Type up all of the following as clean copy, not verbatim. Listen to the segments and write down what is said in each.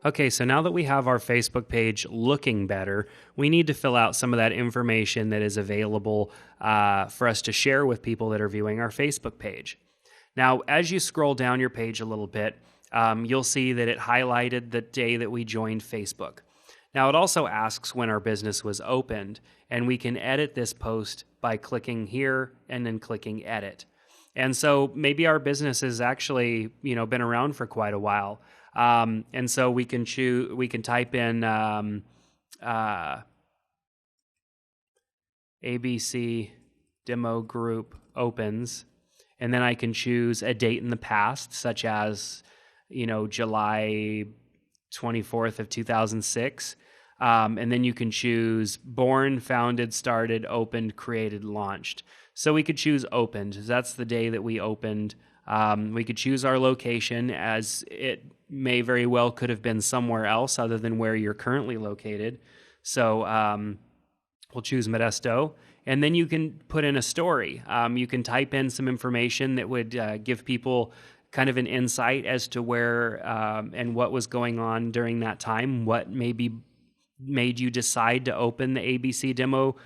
Okay, so now that we have our Facebook page looking better, we need to fill out some of that information that is available for us to share with people that are viewing our Facebook page. Now, as you scroll down your page a little bit, you'll see that it highlighted the day that we joined Facebook. Now, it also asks when our business was opened, and we can edit this post by clicking here and then clicking edit. And so maybe our business has actually, been around for quite a while. And so we can type in ABC Demo Group opens, and then I can choose a date in the past, such as, July 24th of 2006. And then you can choose born, founded, started, opened, created, launched. So we could choose opened. That's the day that we opened. We could choose our location, as it may very well could have been somewhere else other than where you're currently located. So we'll choose Modesto. And then you can put in a story. You can type in some information that would give people kind of an insight as to where and what was going on during that time, what maybe made you decide to open the ABC demo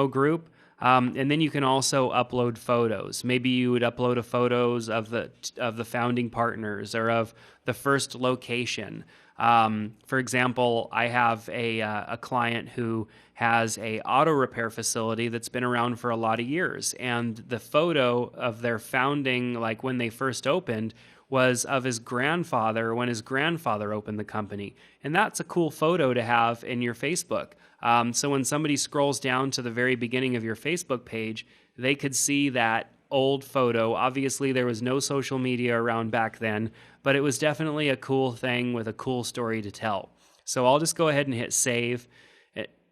group. And then you can also upload photos. Maybe you would upload photos of the founding partners or of the first location. For example, I have a client who has a auto repair facility that's been around for a lot of years, and the photo of their founding, like when they first opened, was of his grandfather when his grandfather opened the company. And that's a cool photo to have in your Facebook. So when somebody scrolls down to the very beginning of your Facebook page, they could see that old photo. Obviously, there was no social media around back then, but it was definitely a cool thing with a cool story to tell. So I'll just go ahead and hit save.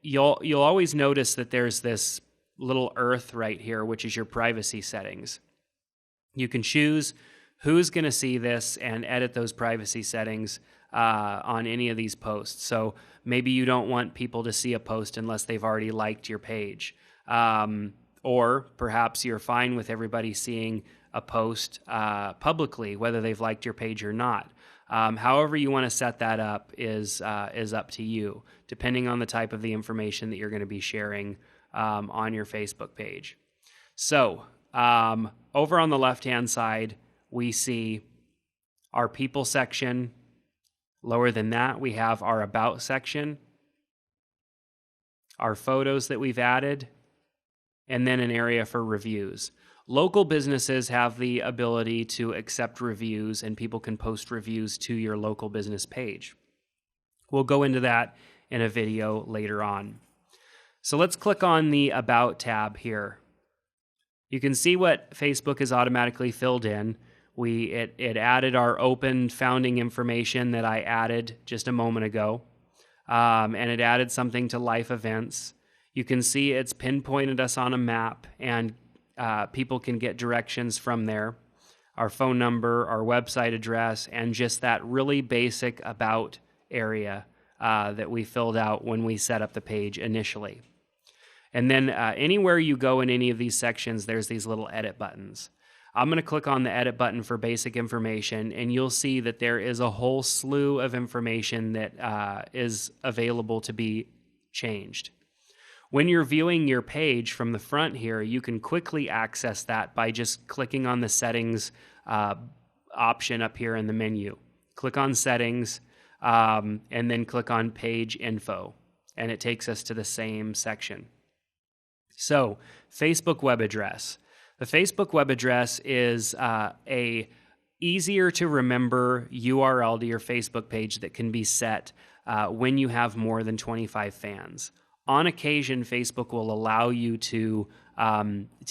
You'll always notice that there's this little earth right here, which is your privacy settings. You can choose who's going to see this and edit those privacy settings on any of these posts. So maybe you don't want people to see a post unless they've already liked your page. Or perhaps you're fine with everybody seeing a post publicly, whether they've liked your page or not. However you want to set that up is up to you, depending on the type of the information that you're going to be sharing on your Facebook page. So over on the left-hand side, we see our people section. Lower than that, we have our about section, our photos that we've added, and then an area for reviews. Local businesses have the ability to accept reviews, and people can post reviews to your local business page. We'll go into that in a video later on. So let's click on the About tab here. You can see what Facebook has automatically filled in. It added our open founding information that I added just a moment ago, and it added something to life events. You can see it's pinpointed us on a map, and people can get directions from there. Our phone number, our website address, and just that really basic about area that we filled out when we set up the page initially. And then anywhere you go in any of these sections, there's these little edit buttons. I'm going to click on the edit button for basic information, and you'll see that there is a whole slew of information that is available to be changed. When you're viewing your page from the front here, you can quickly access that by just clicking on the settings option up here in the menu. Click on settings and then click on page info, and it takes us to the same section. So, Facebook web address. The Facebook web address is a easier to remember URL to your Facebook page that can be set when you have more than 25 fans. On occasion, Facebook will allow you to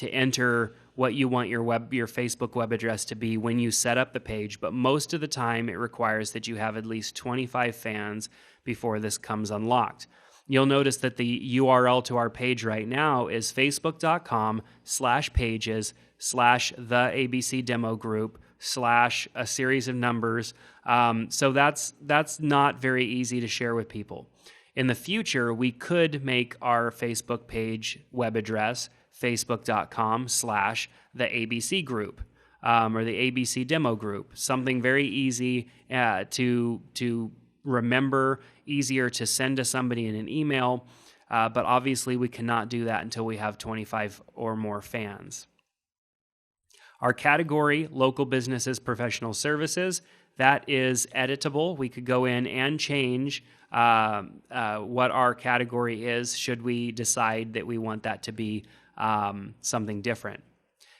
enter what you want your Facebook web address to be when you set up the page, but most of the time it requires that you have at least 25 fans before this comes unlocked. You'll notice that the URL to our page right now is facebook.com/pages/the-ABC-demo-group/ a series of numbers. So that's not very easy to share with people. In the future, we could make our Facebook page web address facebook.com/the-ABC-group or the ABC Demo Group, something very easy to remember, easier to send to somebody in an email. But obviously we cannot do that until we have 25 or more fans. Our category, local businesses, professional services, that is editable. We could go in and change what our category is should we decide that we want that to be something different.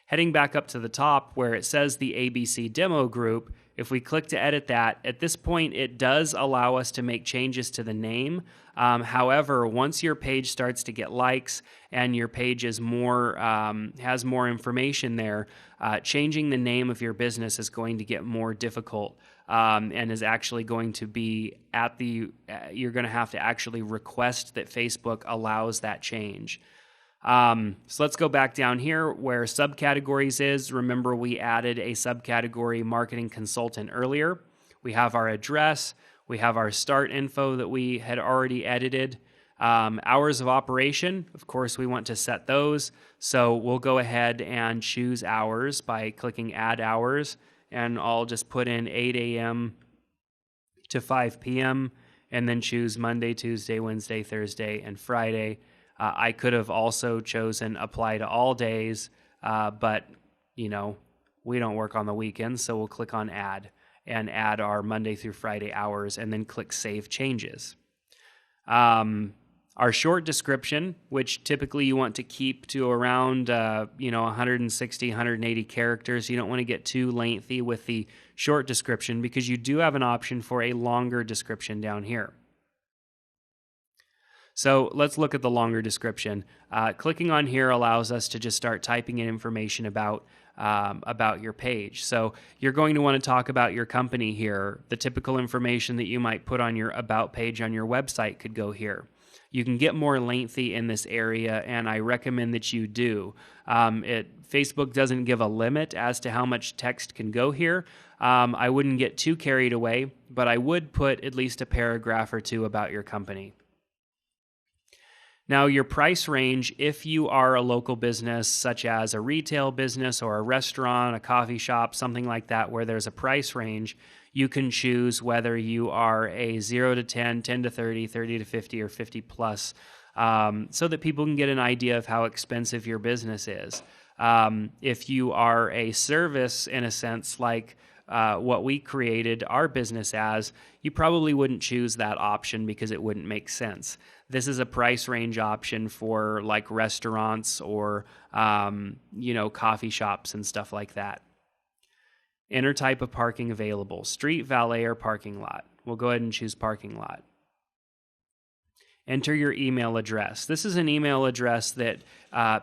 Heading back up to the top where it says the ABC demo group, if we click to edit that, at this point it does allow us to make changes to the name. However, once your page starts to get likes and your page is more has more information there, changing the name of your business is going to get more difficult and is actually going to be you're going to have to actually request that Facebook allows that change. So let's go back down here where subcategories is. Remember, we added a subcategory marketing consultant earlier. We have our address. We have our start info that we had already edited. Hours of operation, of course, we want to set those. So we'll go ahead and choose hours by clicking add hours. And I'll just put in 8 a.m. to 5 p.m. and then choose Monday, Tuesday, Wednesday, Thursday, and Friday. I could have also chosen apply to all days, but, we don't work on the weekends, so we'll click on add and add our Monday through Friday hours and then click save changes. Our short description, which typically you want to keep to around 160, 180 characters. You don't want to get too lengthy with the short description because you do have an option for a longer description down here. So let's look at the longer description. Clicking on here allows us to just start typing in information about your page. So you're going to want to talk about your company here. The typical information that you might put on your about page on your website could go here. You can get more lengthy in this area, and I recommend that you do. Facebook doesn't give a limit as to how much text can go here. I wouldn't get too carried away, but I would put at least a paragraph or two about your company. Now, your price range, if you are a local business, such as a retail business or a restaurant, a coffee shop, something like that, where there's a price range, you can choose whether you are a 0 to 10, 10 to 30, 30 to 50, or 50 plus, so that people can get an idea of how expensive your business is. If you are a service, in a sense, like what we created our business as, you probably wouldn't choose that option because it wouldn't make sense. This is a price range option for like restaurants or, coffee shops and stuff like that. Enter type of parking available, street, valet, or parking lot. We'll go ahead and choose parking lot. Enter your email address. This is an email address that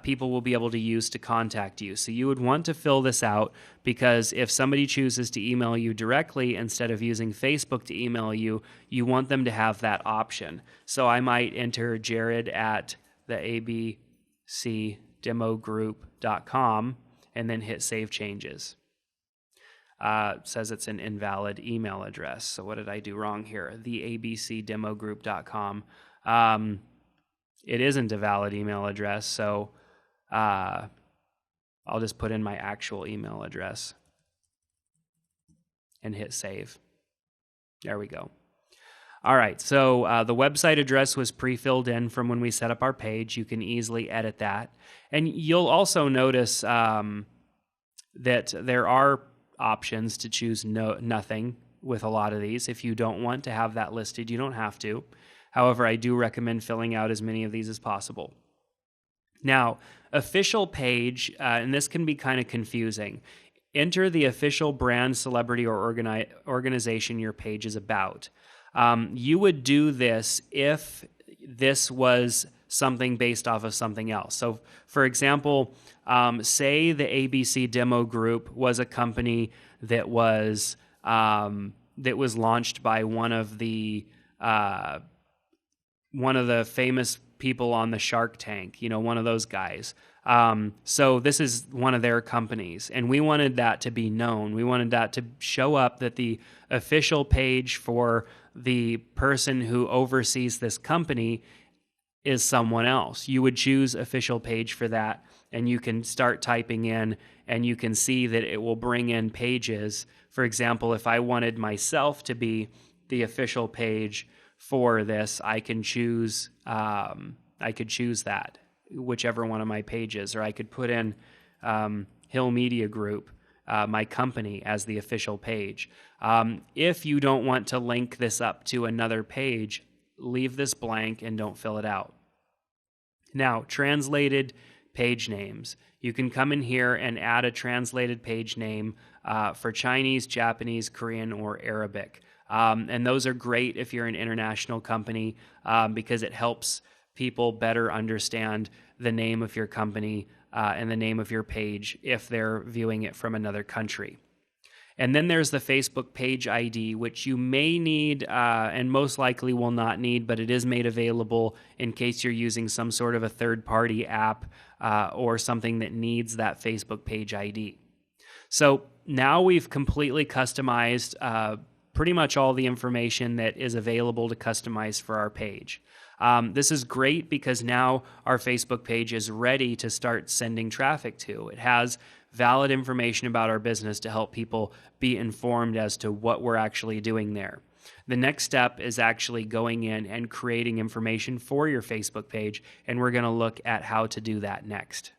people will be able to use to contact you. So you would want to fill this out because if somebody chooses to email you directly instead of using Facebook to email you, you want them to have that option. So I might enter Jared at the abcdemogroup.com and then hit save changes. It says it's an invalid email address. So what did I do wrong here? The abcdemogroup.com. It isn't a valid email address, so I'll just put in my actual email address and hit save. There we go. All right, so the website address was pre-filled in from when we set up our page. You can easily edit that. And you'll also notice that there are options to choose nothing with a lot of these. If you don't want to have that listed, you don't have to. However, I do recommend filling out as many of these as possible. Now, official page, and this can be kind of confusing. Enter the official brand, celebrity, or organization your page is about. You would do this if this was something based off of something else. So, for example, say the ABC Demo Group was a company that was launched by one of the famous people on the Shark Tank, one of those guys. So this is one of their companies, and we wanted that to be known. We wanted that to show up that the official page for the person who oversees this company is someone else. You would choose official page for that, and you can start typing in, and you can see that it will bring in pages. For example, if I wanted myself to be the official page for this, I can choose. I could choose that, whichever one of my pages, or I could put in Hill Media Group, my company, as the official page. If you don't want to link this up to another page, leave this blank and don't fill it out. Now, translated page names. You can come in here and add a translated page name for Chinese, Japanese, Korean, or Arabic. And those are great if you're an international company because it helps people better understand the name of your company and the name of your page if they're viewing it from another country. And then there's the Facebook page ID, which you may need and most likely will not need, but it is made available in case you're using some sort of a third-party app or something that needs that Facebook page ID. So now we've completely customized pretty much all the information that is available to customize for our page. This is great because now our Facebook page is ready to start sending traffic to. It has valid information about our business to help people be informed as to what we're actually doing there. The next step is actually going in and creating information for your Facebook page, and we're going to look at how to do that next.